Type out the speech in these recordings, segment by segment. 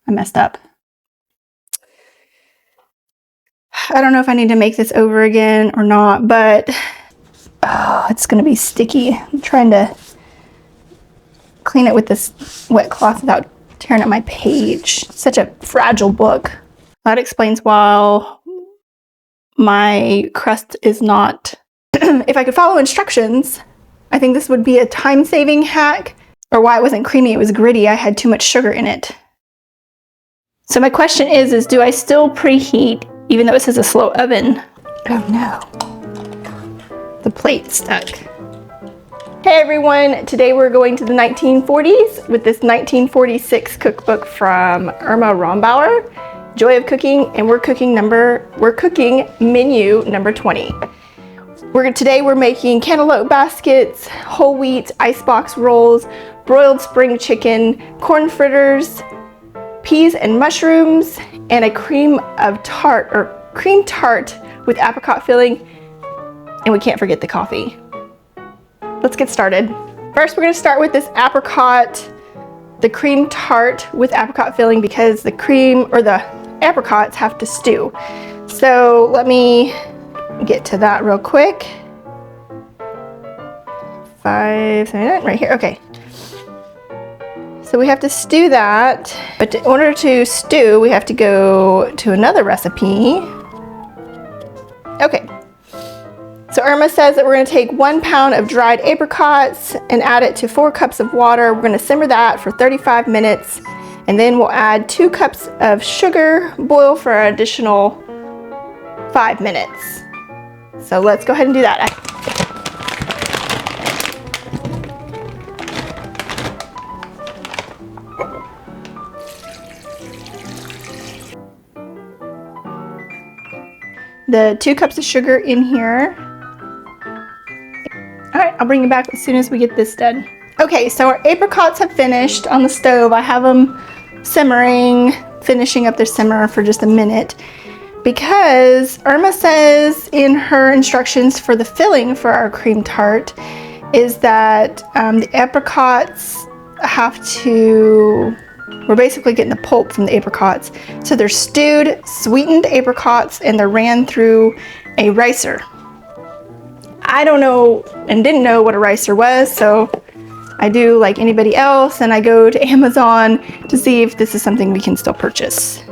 I messed up. I don't know if I need to make this over again or not, but oh, it's gonna be sticky. I'm trying to clean it with this wet cloth without tearing up my page. Such a fragile book. That explains why my crust is not, if I could follow instructions, I think this would be a time-saving hack, or why it wasn't creamy, it was gritty. I had too much sugar in it. So my question is do I still preheat even though it says a slow oven? Oh no. The plate stuck. Hey everyone, today we're going to the 1940s with this 1946 cookbook from Irma Rombauer, Joy of Cooking, and we're cooking menu number 20. Today we're making cantaloupe baskets, whole wheat icebox rolls, broiled spring chicken, corn fritters, peas and mushrooms, and a cream tart with apricot filling, and we can't forget the coffee. Let's get started. First, we're going to start with this the cream tart with apricot filling, because the apricots have to stew. So let me get to that real quick. 579 right here. Okay. So we have to stew that, but in order to stew, we have to go to another recipe. Okay. So Irma says that we're going to take 1 pound of dried apricots and add it to 4 cups of water. We're going to simmer that for 35 minutes, and then we'll add 2 cups of sugar, boil for an additional 5 minutes. So let's go ahead and do that. The 2 cups of sugar in here. All right, I'll bring you back as soon as we get this done. Okay, so our apricots have finished on the stove. I have them simmering, finishing up their simmer for just a minute, because Irma says in her instructions for the filling for our cream tart is that the apricots we're basically getting the pulp from the apricots. So they're stewed, sweetened apricots, and they're ran through a ricer. I don't know and didn't know what a ricer was, so I do like anybody else, and I go to Amazon to see if this is something we can still purchase.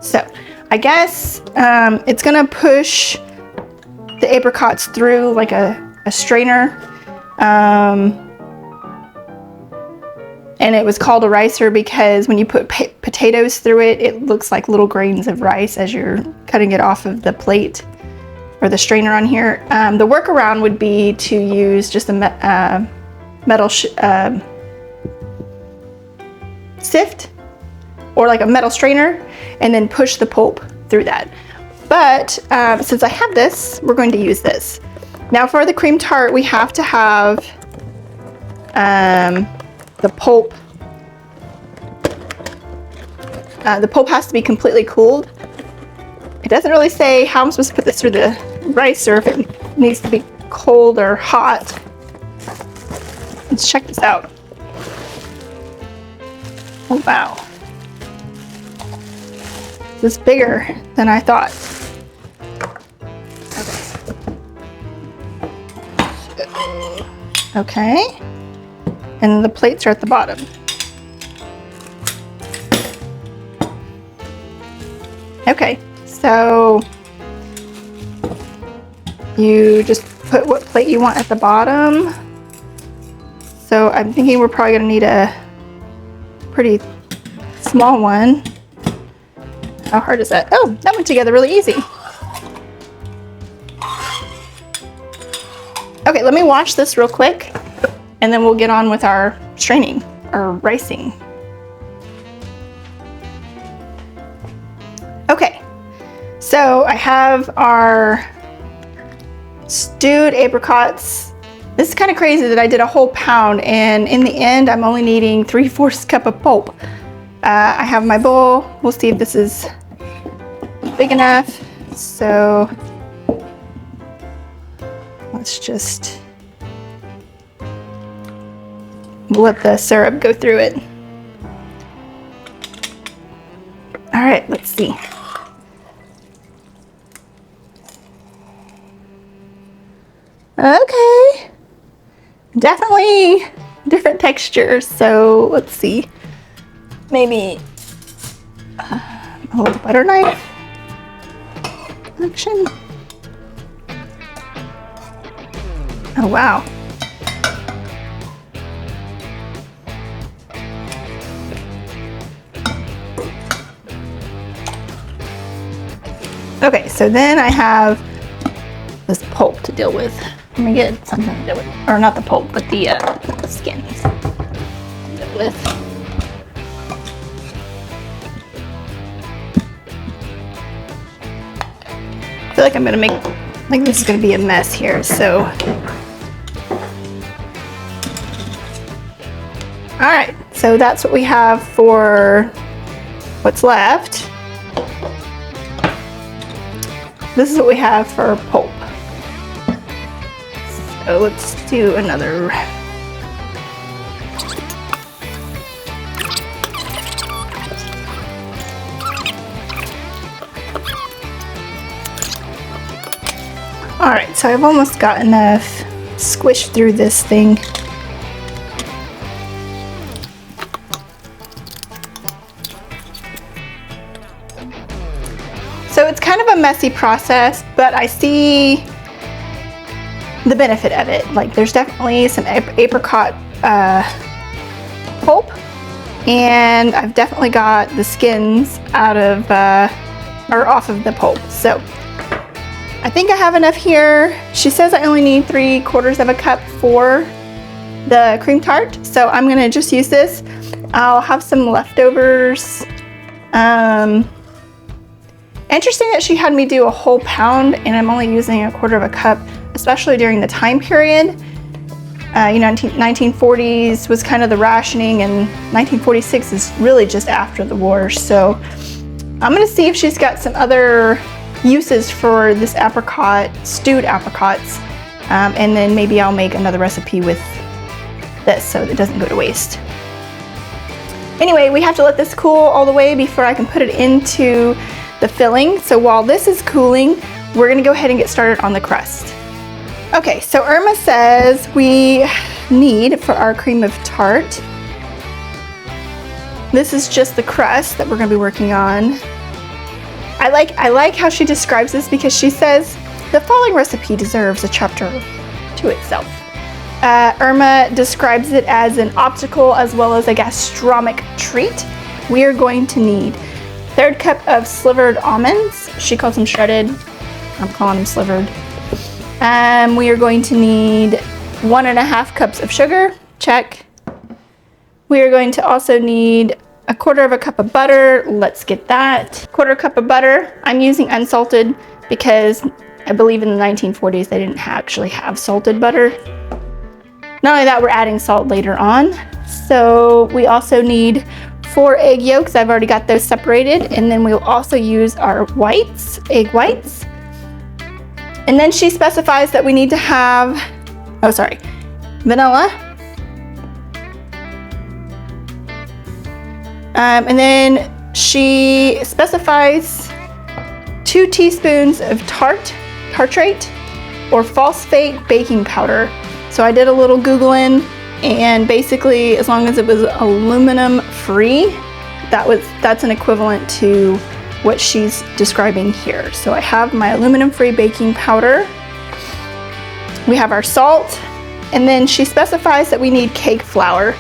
So I guess it's gonna push the apricots through like a strainer. And it was called a ricer because when you put potatoes through it, it looks like little grains of rice as you're cutting it off of the plate or the strainer on here. The workaround would be to use just a metal sift or like a metal strainer, and then push the pulp through that. But since I have this, we're going to use this. Now for the cream tart, we have to have the pulp. The pulp has to be completely cooled. It doesn't really say how I'm supposed to put this through the ricer, if it needs to be cold or hot. Let's check this out. Oh wow. This is bigger than I thought. Okay. And the plates are at the bottom. Okay, so you just put what plate you want at the bottom. So I'm thinking we're probably gonna need a pretty small one. How hard is that? Oh, that went together really easy. Okay, let me wash this real quick, and then we'll get on with our straining, or ricing. Okay, so I have our stewed apricots. This is kind of crazy that I did a whole pound, and in the end, I'm only needing 3/4 cup of pulp. I have my bowl. We'll see if this is big enough. So let's just let the syrup go through it. All right, let's see. Okay, definitely different textures. So let's see, maybe a little butter knife action. Oh wow. Okay, so then I have this pulp to deal with. Let me get something to deal with, or not the pulp, but the skins to deal with. I feel like I'm gonna make, like this is gonna be a mess here, so. All right, so that's what we have for what's left. This is what we have for pulp. So let's do another. All right, so I've almost got enough squished through this thing. So it's kind of a messy process, but I see the benefit of it. Like there's definitely some apricot pulp, and I've definitely got the skins out of, or off of the pulp. So I think I have enough here. She says I only need 3/4 of a cup for the cream tart. So I'm gonna just use this. I'll have some leftovers. Interesting that she had me do a whole pound and I'm only using 1/4 of a cup, especially during the time period. You know, 1940s was kind of the rationing, and 1946 is really just after the war. So I'm gonna see if she's got some other uses for this apricot, stewed apricots, and then maybe I'll make another recipe with this so it doesn't go to waste. Anyway, we have to let this cool all the way before I can put it into the filling. So while this is cooling, we're gonna go ahead and get started on the crust. Okay, so Irma says we need for our cream of tart, this is just the crust that we're gonna be working on. I like how she describes this because she says the following recipe deserves a chapter to itself. Irma describes it as an optical as well as a gastronomic treat. We are going to need 1/3 cup of slivered almonds. She calls them shredded. I'm calling them slivered. We are going to need 1.5 cups of sugar. Check. We are going to also need 1/4 of a cup of butter. Let's get that. 1/4 cup of butter. I'm using unsalted because I believe in the 1940s they didn't actually have salted butter. Not only that, we're adding salt later on. So we also need 4 egg yolks. I've already got those separated. And then we'll also use our whites, egg whites. And then she specifies that we need to have, vanilla. And then she specifies 2 teaspoons of tartrate or phosphate baking powder. So I did a little Googling, and basically as long as it was aluminum free, that's an equivalent to what she's describing here. So I have my aluminum free baking powder. We have our salt, and then she specifies that we need cake flour.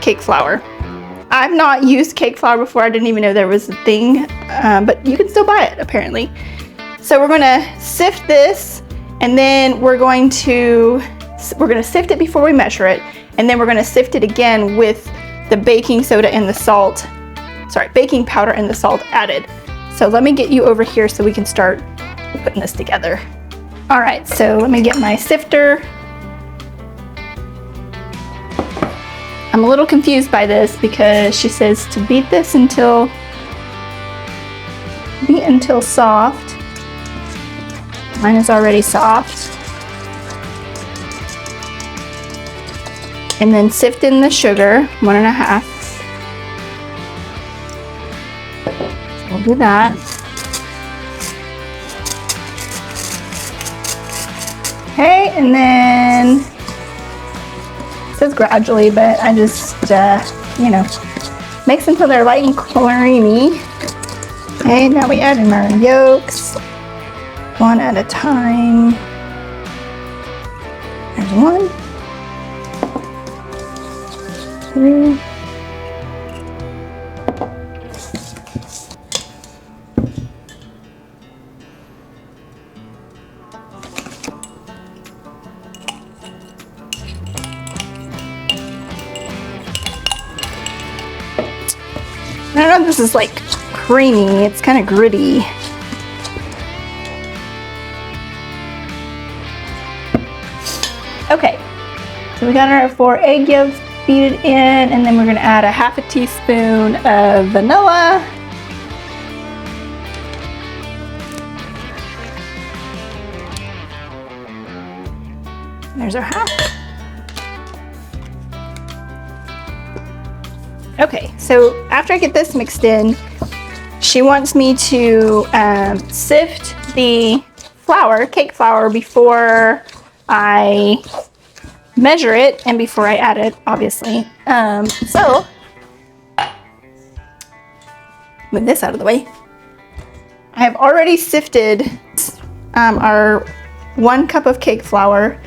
Cake flour. I've not used cake flour before. I didn't even know there was a thing, but you can still buy it apparently. So we're gonna sift this, and then we're gonna sift it before we measure it, and then we're gonna sift it again with the baking soda and the salt, baking powder and the salt added. So let me get you over here so we can start putting this together. All right, so let me get my sifter. I'm a little confused by this because she says to beat until soft. Mine is already soft. And then sift in the sugar, 1.5. we'll do that. Okay, and then it says gradually, but I just, you know, mix until they're light and creamy. Okay, now we add in our yolks, one at a time. There's one, two, I don't know if this is like creamy, it's kind of gritty. Okay, so we got our 4 egg yolks, beat it in, and then we're gonna add a half a teaspoon of vanilla. There's our half. Okay, so after I get this mixed in, she wants me to sift the flour, cake flour, before I measure it and before I add it, obviously. So, move this out of the way. I have already sifted our 1 cup of cake flour,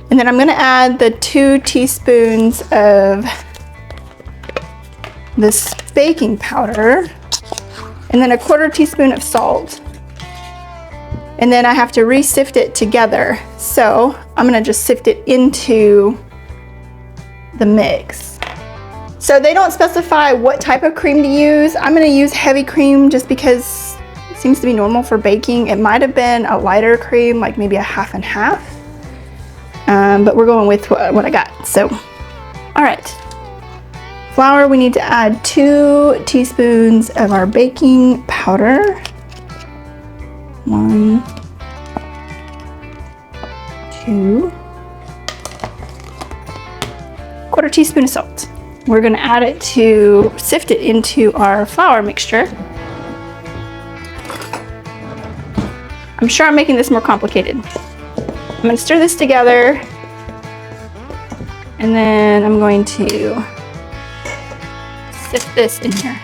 and then I'm gonna add the 2 teaspoons of this baking powder, and then a 1/4 teaspoon of salt. And then I have to re-sift it together. So I'm gonna just sift it into the mix. So they don't specify what type of cream to use. I'm gonna use heavy cream just because it seems to be normal for baking. It might have been a lighter cream, like maybe a half and half. But we're going with what I got, so. All right. Flour, we need to add 2 teaspoons of our baking powder. 1, 2, 1/4 teaspoon of salt. We're gonna add it to sift it into our flour mixture. I'm sure I'm making this more complicated. I'm gonna stir this together, and then I'm going to sift this in here.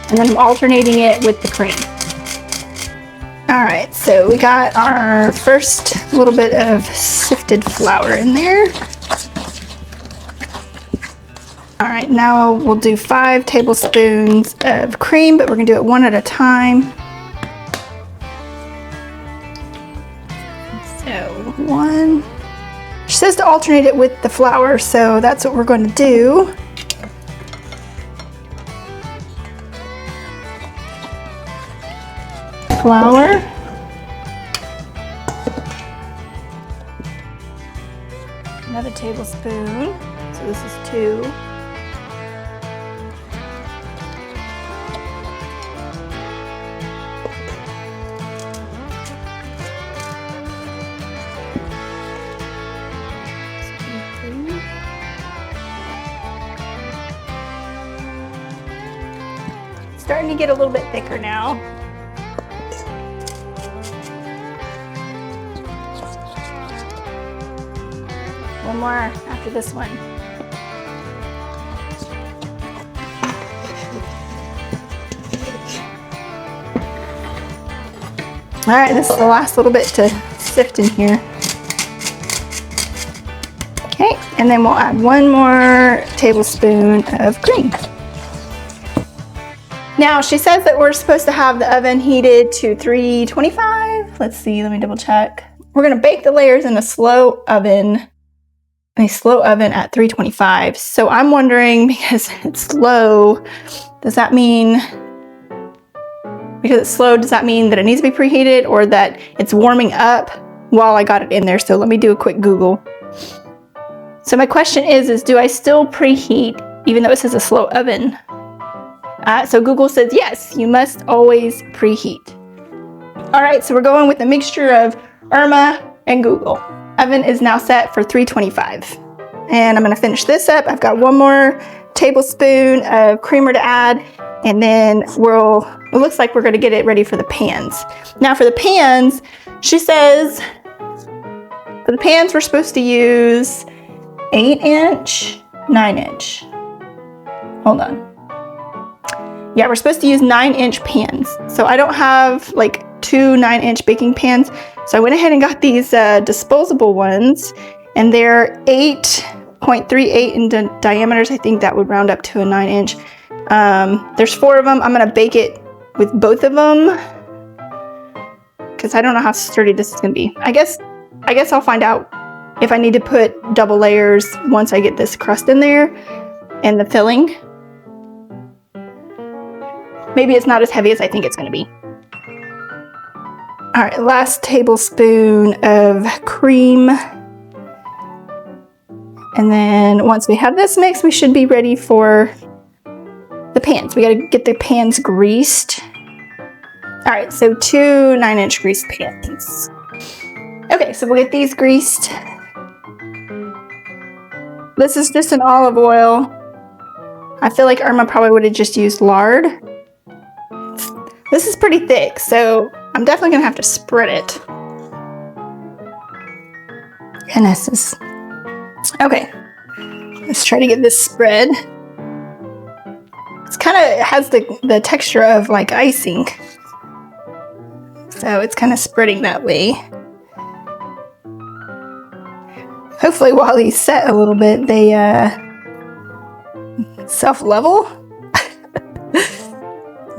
And then I'm alternating it with the cream. All right, so we got our first little bit of sifted flour in there. All right, now we'll do 5 tablespoons of cream, but we're gonna do it 1 at a time. So 1. She says to alternate it with the flour, so that's what we're going to do. Flour. Another tablespoon, so this is 2. Starting to get a little bit thicker now. One more after this one. All right, this is the last little bit to sift in here. Okay, and then we'll add 1 more tablespoon of cream. Now, she says that we're supposed to have the oven heated to 325. Let's see, let me double check. We're gonna bake the layers in a slow oven at 325. So I'm wondering, because it's slow, does that mean that it needs to be preheated, or that it's warming up while I got it in there? So let me do a quick Google. So my question is do I still preheat even though it says a slow oven? So Google says yes, you must always preheat. All right, so we're going with a mixture of Irma and Google. Oven is now set for 325. And I'm gonna finish this up. I've got 1 more tablespoon of creamer to add, and then it looks like we're gonna get it ready for the pans. Now for the pans, she says, for the pans we're supposed to use 8-inch, 9-inch. Hold on. Yeah, we're supposed to use 9-inch pans. So I don't have like 2 9-inch baking pans. So I went ahead and got these disposable ones, and they're 8.38 in diameters. I think that would round up to a 9-inch. There's 4 of them. I'm gonna bake it with both of them because I don't know how sturdy this is gonna be. I guess I'll find out if I need to put double layers once I get this crust in there and the filling. Maybe it's not as heavy as I think it's gonna be. All right, last tablespoon of cream. And then once we have this mix, we should be ready for the pans. We gotta get the pans greased. All right, so 2 9-inch greased pans. Okay, so we'll get these greased. This is just an olive oil. I feel like Irma probably would have just used lard. This is pretty thick, so I'm definitely gonna have to spread it. Goodness, this. Okay, let's try to get this spread. It's kind of has the texture of like icing, so it's kind of spreading that way. Hopefully, while these set a little bit, they self-level.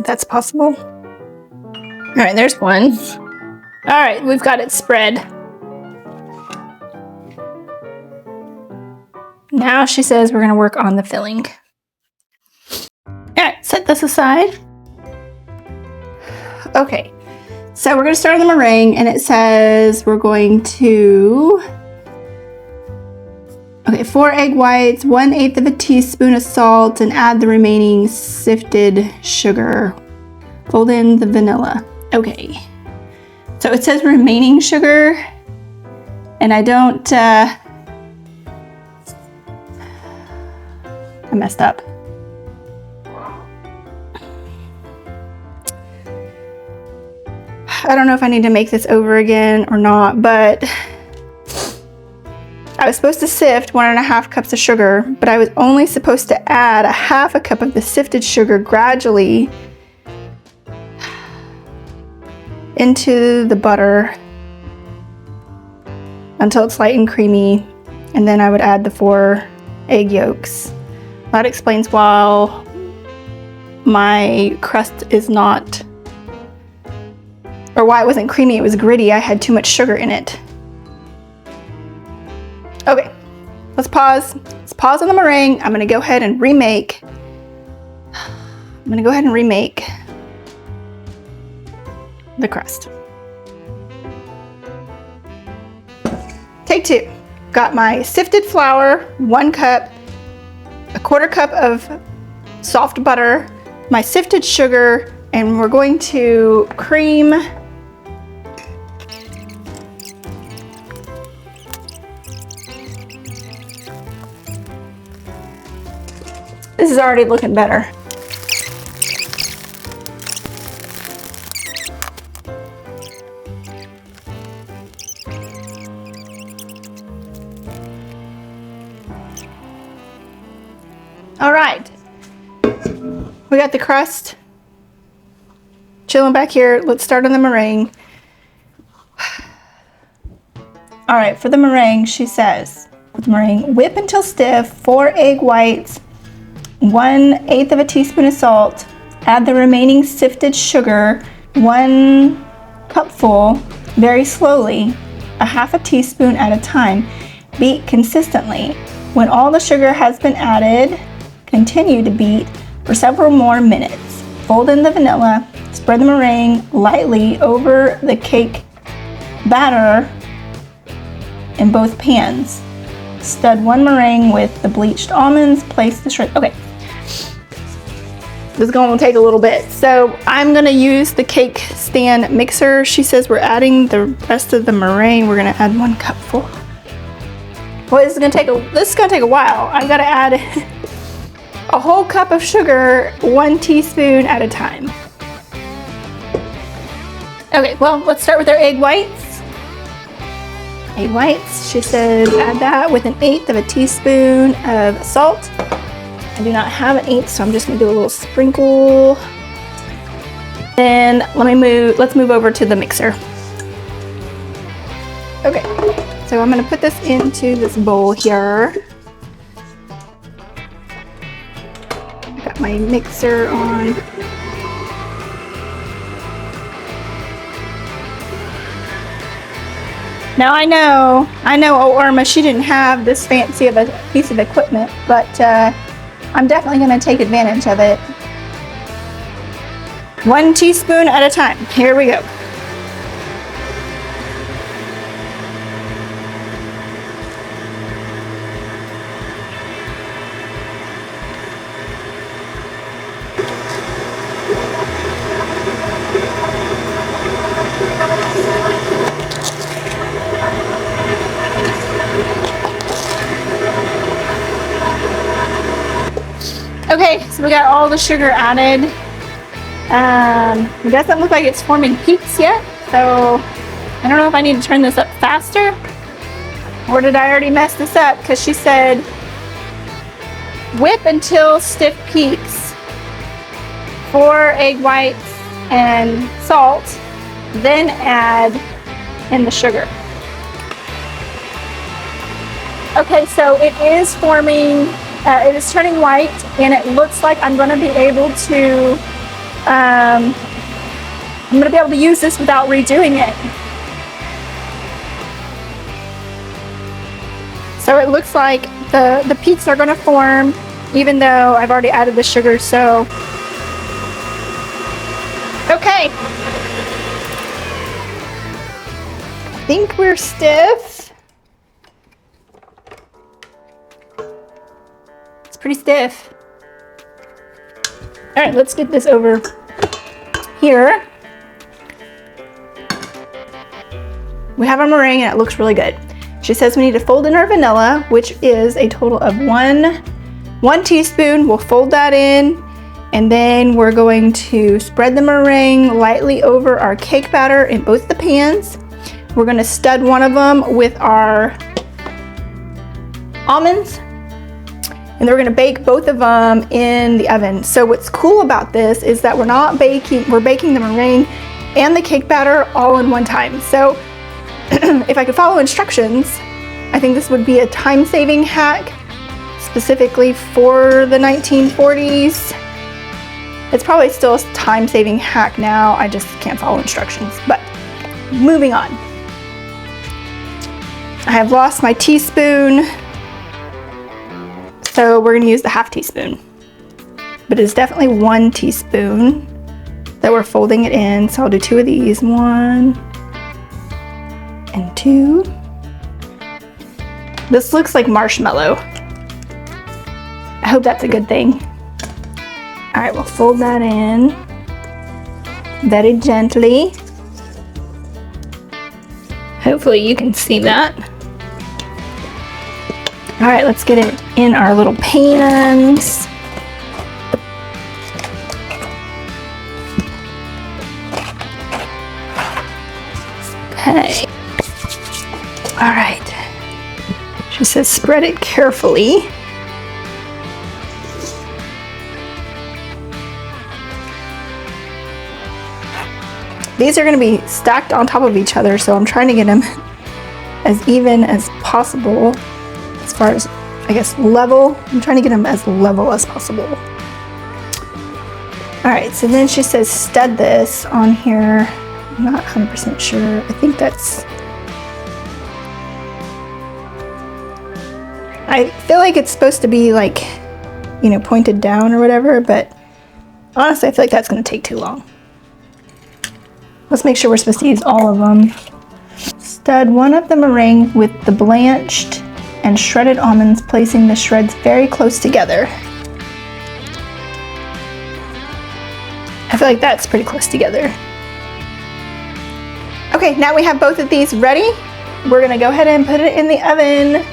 That's possible. All right, there's one. All right, we've got it spread. Now she says we're gonna work on the filling. All right, set this aside. Okay, so we're gonna start on the meringue, and it says we're going to, 4 egg whites, 1/8 of a teaspoon of salt, and add the remaining sifted sugar. Fold in the vanilla. Okay, so it says remaining sugar, and I don't, I messed up. I don't know if I need to make this over again or not, but I was supposed to sift 1.5 cups of sugar, but I was only supposed to add 1/2 cup of the sifted sugar gradually into the butter until it's light and creamy, and then I would add the 4 egg yolks. That explains why my crust is not, or why it wasn't creamy, it was gritty. I had too much sugar in it. Okay, let's pause. Let's pause on the meringue. I'm gonna go ahead and remake. The crust. Take 2. Got my sifted flour, 1 cup, 1/4 cup of soft butter, my sifted sugar, and we're going to cream this is already looking better. All right, we got the crust chilling back here. Let's start on the meringue. All right, for the meringue, she says, with meringue, whip until stiff, 4 egg whites, 1/8 of a teaspoon of salt, add the remaining sifted sugar, 1 cupful, very slowly, 1/2 teaspoon at a time. Beat consistently. When all the sugar has been added, continue to beat for several more minutes. Fold in the vanilla, spread the meringue lightly over the cake batter in both pans. Stud 1 meringue with the bleached almonds, place the shred. Okay, this is going to take a little bit. So I'm going to use the cake stand mixer. She says we're adding the rest of the meringue. We're going to add 1 cupful. Well, this is going to take a while. I've got to add a whole cup of sugar, 1 teaspoon at a time. Okay, well, let's start with our egg whites. Egg whites, she says add that with 1/8 of a teaspoon of salt. I do not have 1/8, so I'm just gonna do a little sprinkle. Then let's move over to the mixer. Okay, so I'm gonna put this into this bowl here. I got my mixer on. Now I know, oh Irma, she didn't have this fancy of a piece of equipment, but I'm definitely gonna take advantage of it. 1 teaspoon at a time. Here we go. Okay, so we got all the sugar added. It doesn't look like it's forming peaks yet, so I don't know if I need to turn this up faster, or did I already mess this up? Because she said whip until stiff peaks, 4 egg whites and salt, then add in the sugar. Okay, so it is forming, it is turning white, and it looks like I'm going to be able to use this without redoing it. So it looks like the peaks are going to form even though I've already added the sugar, so okay. I think we're stiff. It's pretty stiff. All right, let's get this over here. We have our meringue and it looks really good. She says we need to fold in our vanilla, which is a total of one teaspoon. We'll fold that in, and then we're going to spread the meringue lightly over our cake batter in both the pans. We're gonna stud one of them with our almonds, and then we're gonna bake both of them in the oven. So what's cool about this is that we're baking the meringue and the cake batter all in one time. So if I could follow instructions, I think this would be a time-saving hack, specifically for the 1940s. It's probably still a time-saving hack now, I just can't follow instructions. But moving on. I have lost my teaspoon, so we're gonna use the 1/2 teaspoon. But it's definitely 1 teaspoon that we're folding it in, so I'll do 2 of these, 1 and 2. This looks like marshmallow. I hope that's a good thing. All right, we'll fold that in very gently. Hopefully you can see that. All right, let's get it in our little pans. Okay. All right. She says spread it carefully. These are going to be stacked on top of each other, so I'm trying to get them as even as possible. As far as, I guess, level. I'm trying to get them as level as possible. All right, so then she says stud this on here. I'm not 100% sure. I think that's... I feel like it's supposed to be like, you know, pointed down or whatever, but honestly, I feel like that's going to take too long. Let's make sure we're supposed to use all of them. Stud one of the meringue with the blanched and shredded almonds, placing the shreds very close together. I feel like that's pretty close together. Okay, now we have both of these ready. We're gonna go ahead and put it in the oven.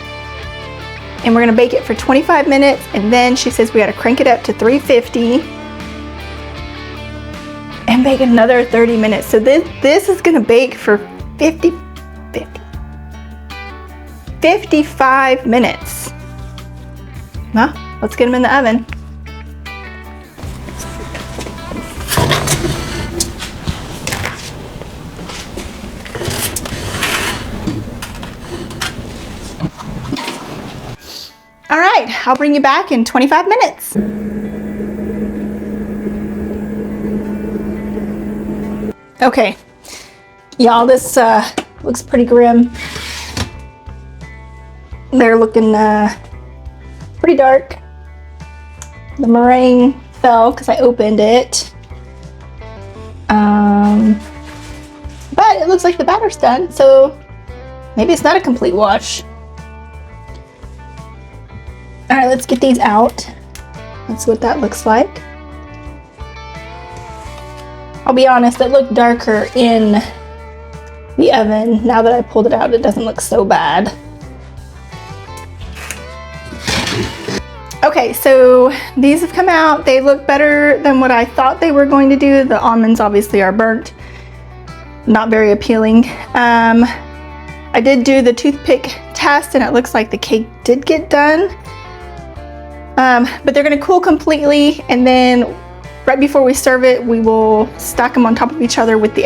and we're gonna bake it for 25 minutes, and then she says we gotta crank it up to 350 and bake another 30 minutes. So this is gonna bake for 55 minutes. Well, let's get them in the oven. All right, I'll bring you back in 25 minutes. Okay, y'all, this looks pretty grim. They're looking pretty dark. The meringue fell because I opened it. But it looks like the batter's done, so maybe it's not a complete wash. All right, let's get these out. That's what that looks like. I'll be honest, it looked darker in the oven. Now that I pulled it out, it doesn't look so bad. Okay, so these have come out. They look better than what I thought they were going to do. The almonds obviously are burnt, not very appealing. I did do the toothpick test and it looks like the cake did get done. But they're gonna cool completely, and then right before we serve it, we will stack them on top of each other with the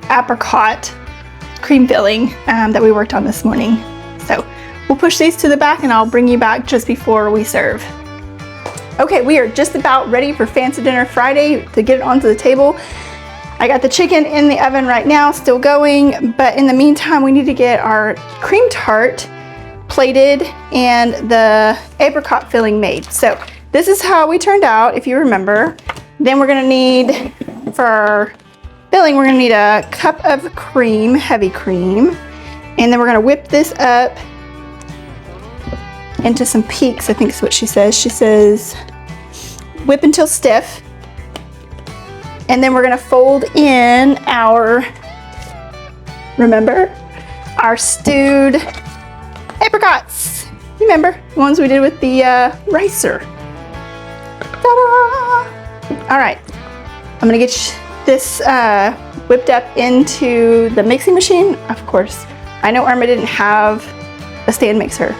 apricot cream filling that we worked on this morning. So we'll push these to the back and I'll bring you back just before we serve. Okay, we are just about ready for Fancy Dinner Friday to get it onto the table. I got the chicken in the oven right now, still going, but in the meantime, we need to get our cream tart plated and the apricot filling made. So this is how we turned out, if you remember. Then we're gonna need, for our filling, we're gonna need a cup of cream, heavy cream, and then we're gonna whip this up into some peaks, I think is what she says. She says whip until stiff, and then we're gonna fold in our, remember, our stewed apricots. Remember, the ones we did with the ricer. Ta-da! All right, I'm gonna get this whipped up into the mixing machine. Of course, I know Irma didn't have a stand mixer,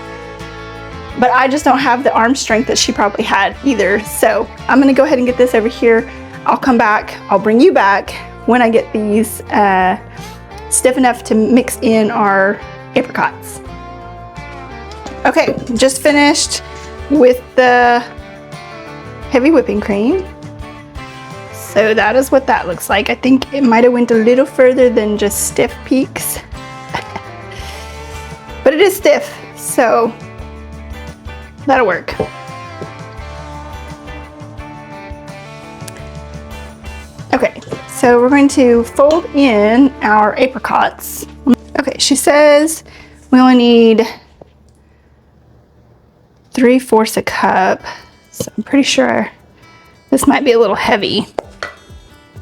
but I just don't have the arm strength that she probably had either. So I'm gonna go ahead and get this over here. I'll come back, I'll bring you back when I get these stiff enough to mix in our apricots. Okay, just finished with the heavy whipping cream. So that is what that looks like. I think it might have went a little further than just stiff peaks. But it is stiff, so that'll work. Okay, so we're going to fold in our apricots. Okay, she says we only need 3/4 a cup. So I'm pretty sure this might be a little heavy,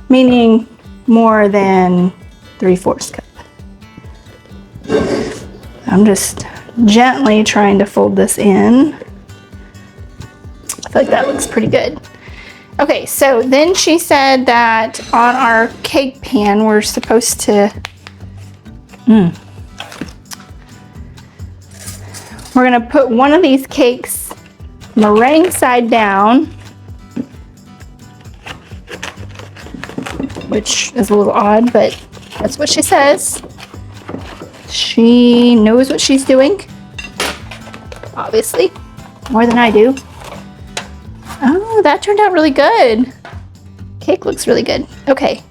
meaning more than 3/4 cup. I'm just gently trying to fold this in. I feel like that looks pretty good. Okay, so then she said that on our cake pan, we're supposed to, we're gonna put one of these cakes meringue side down, which is a little odd, but that's what she says. She knows what she's doing, obviously, more than I do. Oh, that turned out really good. Cake looks really good. Okay.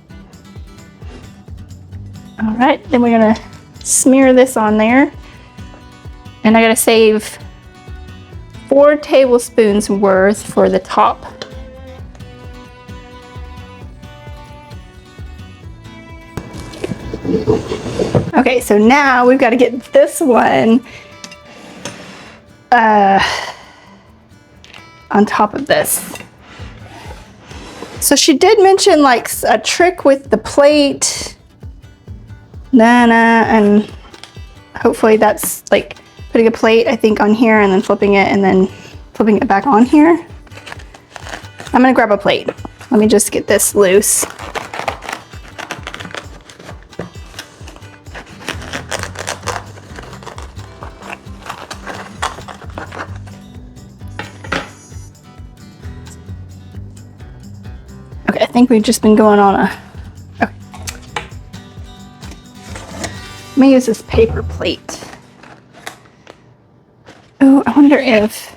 All right, then we're gonna smear this on there. And I gotta save 4 tablespoons worth for the top. Okay, so now we've got to get this one on top of this. So she did mention like a trick with the plate, and hopefully that's like putting a plate, I think, on here and then flipping it and then flipping it back on here. I'm gonna grab a plate. Let me just get this loose. Okay, I think we've just been going on a, okay. Let me use this paper plate. Oh, I wonder if,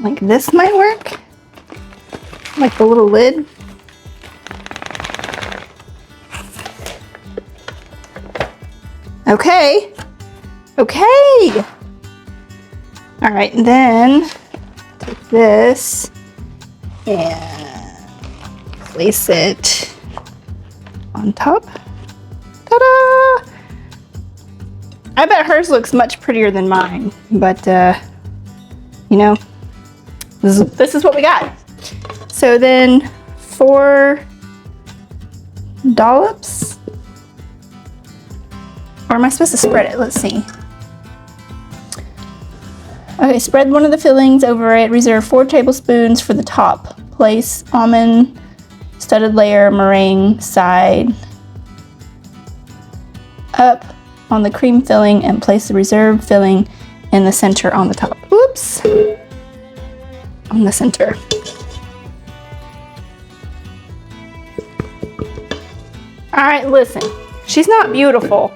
like this might work? Like the little lid? Okay. Okay. All right, then take this and place it on top. Ta-da! I bet hers looks much prettier than mine, but you know, this is what we got. So then 4 dollops, or am I supposed to spread it? Let's see. Okay, spread one of the fillings over it. Reserve 4 tablespoons for the top. Place almond studded layer meringue side up on the cream filling and place the reserved filling in the center on the top. Whoops. On the center. All right, listen. She's not beautiful.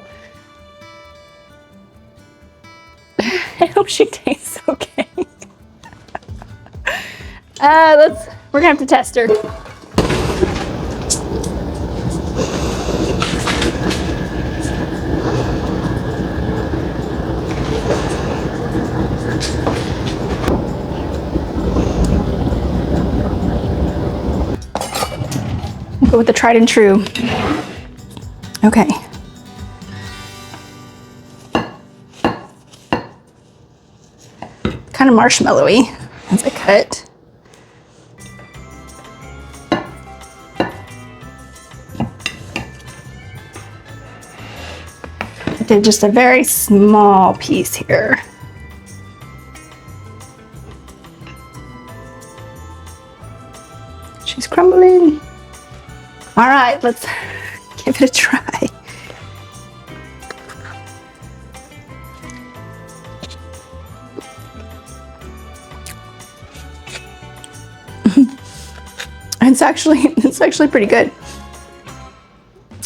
I hope she tastes okay. We're gonna have to test her. Go with the tried and true. Okay. Kind of marshmallowy as I cut. I did just a very small piece here. She's crumbling. All right, let's give it a try. It's actually pretty good.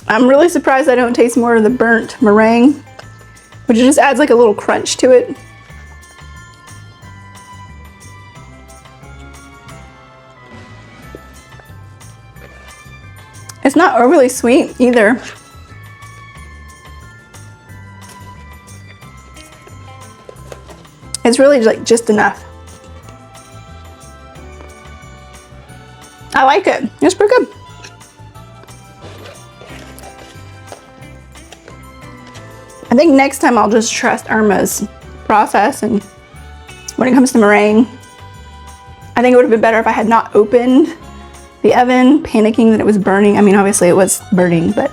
I'm really surprised I don't taste more of the burnt meringue, which just adds like a little crunch to it. It's not overly sweet either. It's really like just enough. I like it. It's pretty good. I think next time I'll just trust Irma's process, and when it comes to meringue, I think it would have been better if I had not opened the oven, panicking that it was burning. I mean, obviously it was burning, but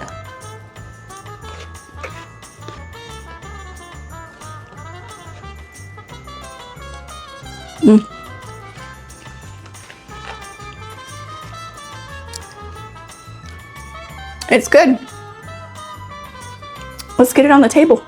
it's good. Let's get it on the table.